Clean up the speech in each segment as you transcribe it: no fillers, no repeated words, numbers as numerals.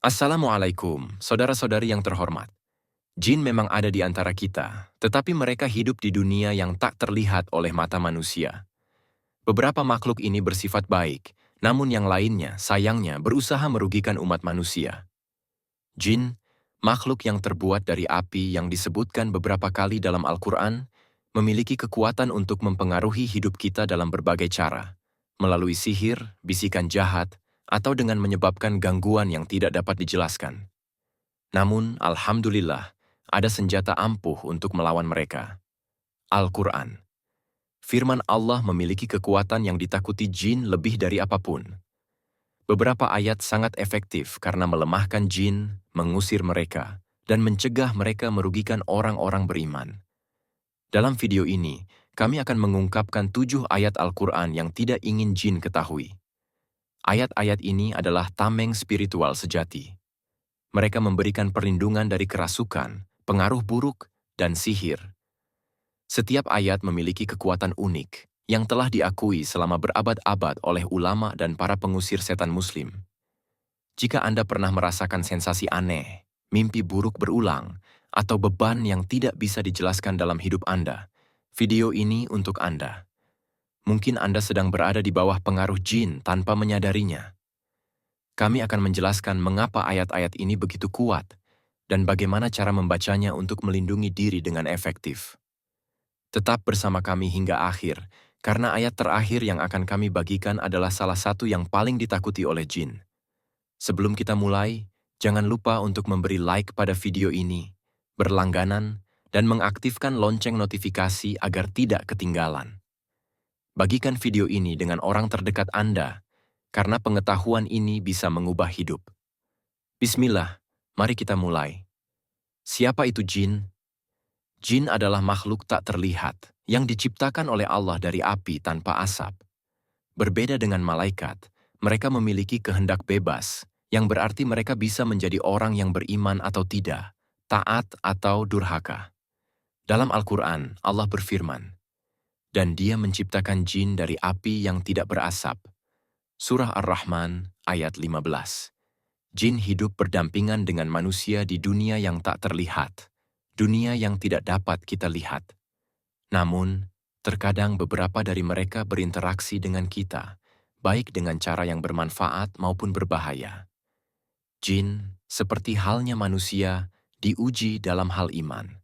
Assalamualaikum, saudara-saudari yang terhormat. Jin memang ada di antara kita, tetapi mereka hidup di dunia yang tak terlihat oleh mata manusia. Beberapa makhluk ini bersifat baik, namun yang lainnya, sayangnya, berusaha merugikan umat manusia. Jin, makhluk yang terbuat dari api yang disebutkan beberapa kali dalam Al-Quran, memiliki kekuatan untuk mempengaruhi hidup kita dalam berbagai cara, melalui sihir, bisikan jahat, atau dengan menyebabkan gangguan yang tidak dapat dijelaskan. Namun, alhamdulillah, ada senjata ampuh untuk melawan mereka. Al-Quran. Firman Allah memiliki kekuatan yang ditakuti jin lebih dari apapun. Beberapa ayat sangat efektif karena melemahkan jin, mengusir mereka, dan mencegah mereka merugikan orang-orang beriman. Dalam video ini, kami akan mengungkapkan 7 ayat Al-Quran yang tidak ingin jin ketahui. Ayat-ayat ini adalah tameng spiritual sejati. Mereka memberikan perlindungan dari kerasukan, pengaruh buruk, dan sihir. Setiap ayat memiliki kekuatan unik yang telah diakui selama berabad-abad oleh ulama dan para pengusir setan muslim. Jika Anda pernah merasakan sensasi aneh, mimpi buruk berulang, atau beban yang tidak bisa dijelaskan dalam hidup Anda, video ini untuk Anda. Mungkin Anda sedang berada di bawah pengaruh jin tanpa menyadarinya. Kami akan menjelaskan mengapa ayat-ayat ini begitu kuat dan bagaimana cara membacanya untuk melindungi diri dengan efektif. Tetap bersama kami hingga akhir, karena ayat terakhir yang akan kami bagikan adalah salah satu yang paling ditakuti oleh jin. Sebelum kita mulai, jangan lupa untuk memberi like pada video ini, berlangganan, dan mengaktifkan lonceng notifikasi agar tidak ketinggalan. Bagikan video ini dengan orang terdekat Anda, karena pengetahuan ini bisa mengubah hidup. Bismillah, mari kita mulai. Siapa itu jin? Jin adalah makhluk tak terlihat yang diciptakan oleh Allah dari api tanpa asap. Berbeda dengan malaikat, mereka memiliki kehendak bebas, yang berarti mereka bisa menjadi orang yang beriman atau tidak, taat atau durhaka. Dalam Al-Quran, Allah berfirman, "Dan Dia menciptakan jin dari api yang tidak berasap." Surah Ar-Rahman, ayat 15. Jin hidup berdampingan dengan manusia di dunia yang tak terlihat, dunia yang tidak dapat kita lihat. Namun, terkadang beberapa dari mereka berinteraksi dengan kita, baik dengan cara yang bermanfaat maupun berbahaya. Jin, seperti halnya manusia, diuji dalam hal iman.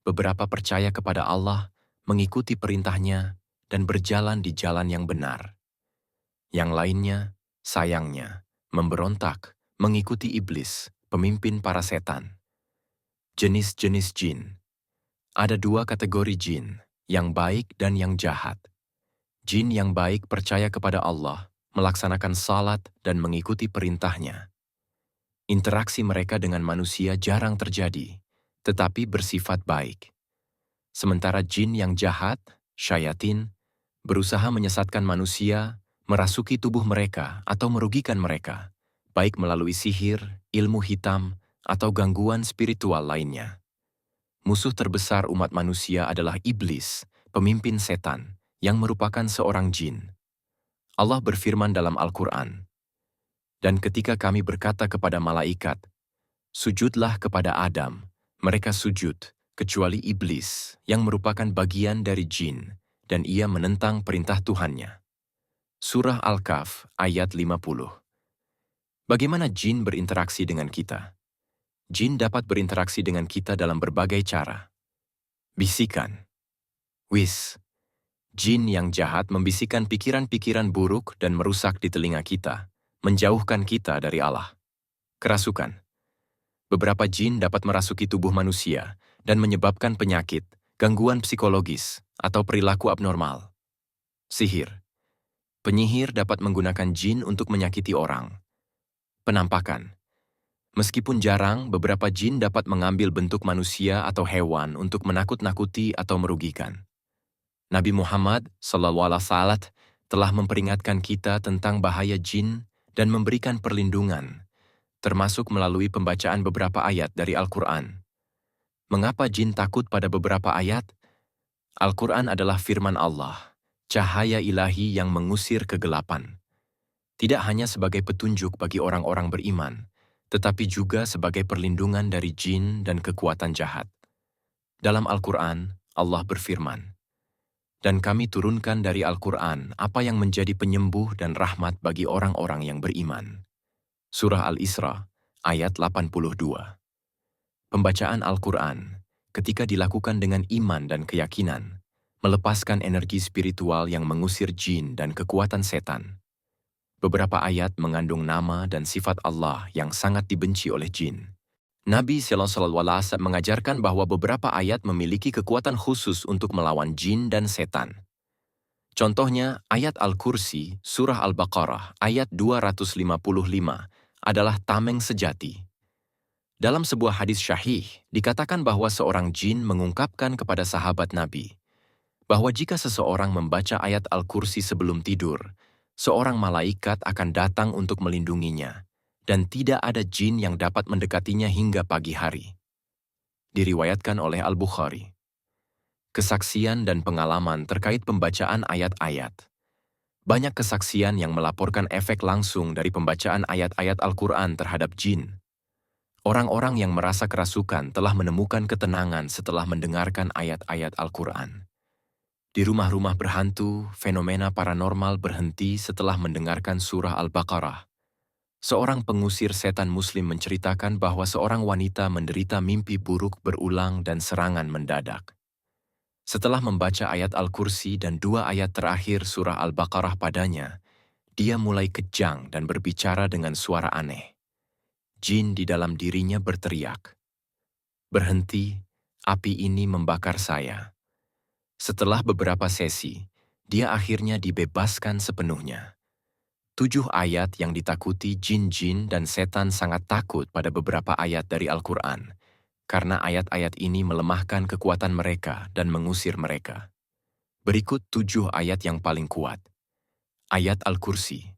Beberapa percaya kepada Allah, mengikuti perintahnya, dan berjalan di jalan yang benar. Yang lainnya, sayangnya, memberontak, mengikuti iblis, pemimpin para setan. Jenis-jenis jin. Ada 2 kategori jin, yang baik dan yang jahat. Jin yang baik percaya kepada Allah, melaksanakan salat dan mengikuti perintahnya. Interaksi mereka dengan manusia jarang terjadi, tetapi bersifat baik. Sementara jin yang jahat, syayatin, berusaha menyesatkan manusia, merasuki tubuh mereka atau merugikan mereka, baik melalui sihir, ilmu hitam, atau gangguan spiritual lainnya. Musuh terbesar umat manusia adalah iblis, pemimpin setan, yang merupakan seorang jin. Allah berfirman dalam Al-Quran, "Dan ketika kami berkata kepada malaikat, sujudlah kepada Adam, mereka sujud, kecuali iblis, yang merupakan bagian dari jin, dan ia menentang perintah Tuhannya." Surah Al-Kahf, ayat 50. Bagaimana jin berinteraksi dengan kita? Jin dapat berinteraksi dengan kita dalam berbagai cara. Bisikan. Wis. Jin yang jahat membisikkan pikiran-pikiran buruk dan merusak di telinga kita, menjauhkan kita dari Allah. Kerasukan. Beberapa jin dapat merasuki tubuh manusia dan menyebabkan penyakit, gangguan psikologis, atau perilaku abnormal. Sihir. Penyihir dapat menggunakan jin untuk menyakiti orang. Penampakan. Meskipun jarang, beberapa jin dapat mengambil bentuk manusia atau hewan untuk menakut-nakuti atau merugikan. Nabi Muhammad SAW telah memperingatkan kita tentang bahaya jin dan memberikan perlindungan, termasuk melalui pembacaan beberapa ayat dari Al-Quran. Mengapa jin takut pada beberapa ayat? Al-Quran adalah firman Allah, cahaya ilahi yang mengusir kegelapan. Tidak hanya sebagai petunjuk bagi orang-orang beriman, tetapi juga sebagai perlindungan dari jin dan kekuatan jahat. Dalam Al-Quran, Allah berfirman, "Dan kami turunkan dari Al-Quran apa yang menjadi penyembuh dan rahmat bagi orang-orang yang beriman." Surah Al-Isra, ayat 82. Pembacaan Al-Quran, ketika dilakukan dengan iman dan keyakinan, melepaskan energi spiritual yang mengusir jin dan kekuatan setan. Beberapa ayat mengandung nama dan sifat Allah yang sangat dibenci oleh jin. Nabi Sallallahu Alaihi Wasallam mengajarkan bahwa beberapa ayat memiliki kekuatan khusus untuk melawan jin dan setan. Contohnya, ayat Al-Kursi, Surah Al-Baqarah, ayat 255, adalah tameng sejati. Dalam sebuah hadis syahih, dikatakan bahwa seorang jin mengungkapkan kepada sahabat Nabi, bahwa jika seseorang membaca ayat Al-Kursi sebelum tidur, seorang malaikat akan datang untuk melindunginya, dan tidak ada jin yang dapat mendekatinya hingga pagi hari. Diriwayatkan oleh Al-Bukhari. Kesaksian dan pengalaman terkait pembacaan ayat-ayat. Banyak kesaksian yang melaporkan efek langsung dari pembacaan ayat-ayat Al-Quran terhadap jin. Orang-orang yang merasa kerasukan telah menemukan ketenangan setelah mendengarkan ayat-ayat Al-Quran. Di rumah-rumah berhantu, fenomena paranormal berhenti setelah mendengarkan surah Al-Baqarah. Seorang pengusir setan muslim menceritakan bahwa seorang wanita menderita mimpi buruk berulang dan serangan mendadak. Setelah membaca ayat Al-Kursi dan 2 ayat terakhir surah Al-Baqarah padanya, dia mulai kejang dan berbicara dengan suara aneh. Jin di dalam dirinya berteriak, "Berhenti, api ini membakar saya." Setelah beberapa sesi, dia akhirnya dibebaskan sepenuhnya. 7 ayat yang ditakuti jin-jin dan setan sangat takut pada beberapa ayat dari Al-Quran, karena ayat-ayat ini melemahkan kekuatan mereka dan mengusir mereka. Berikut 7 ayat yang paling kuat. Ayat Al-Kursi,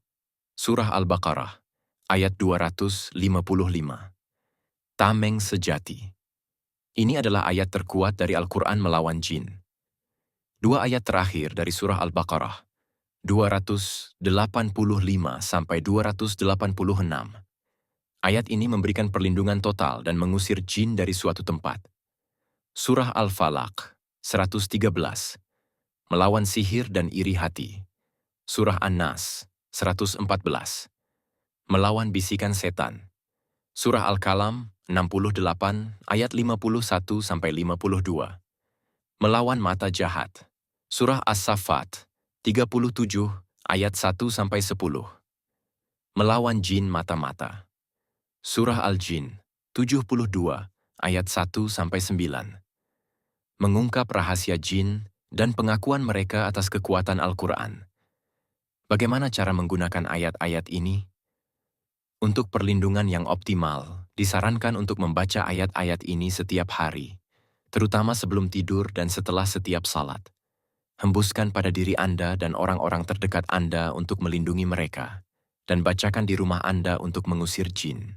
Surah Al-Baqarah, ayat 255. Tameng sejati. Ini adalah ayat terkuat dari Al-Quran melawan jin. 2 ayat terakhir dari Surah Al-Baqarah, 285-286. Ayat ini memberikan perlindungan total dan mengusir jin dari suatu tempat. Surah Al-Falaq, 113. Melawan sihir dan iri hati. Surah An-Nas, 114. Melawan bisikan setan. Surah Al-Kalam, 68, ayat 51-52. Melawan mata jahat. Surah As-Saffat, 37, ayat 1-10. Melawan jin mata-mata. Surah Al-Jin, 72, ayat 1-9. Mengungkap rahasia jin dan pengakuan mereka atas kekuatan Al-Quran. Bagaimana cara menggunakan ayat-ayat ini? Untuk perlindungan yang optimal, disarankan untuk membaca ayat-ayat ini setiap hari, terutama sebelum tidur dan setelah setiap salat. Hembuskan pada diri Anda dan orang-orang terdekat Anda untuk melindungi mereka, dan bacakan di rumah Anda untuk mengusir jin.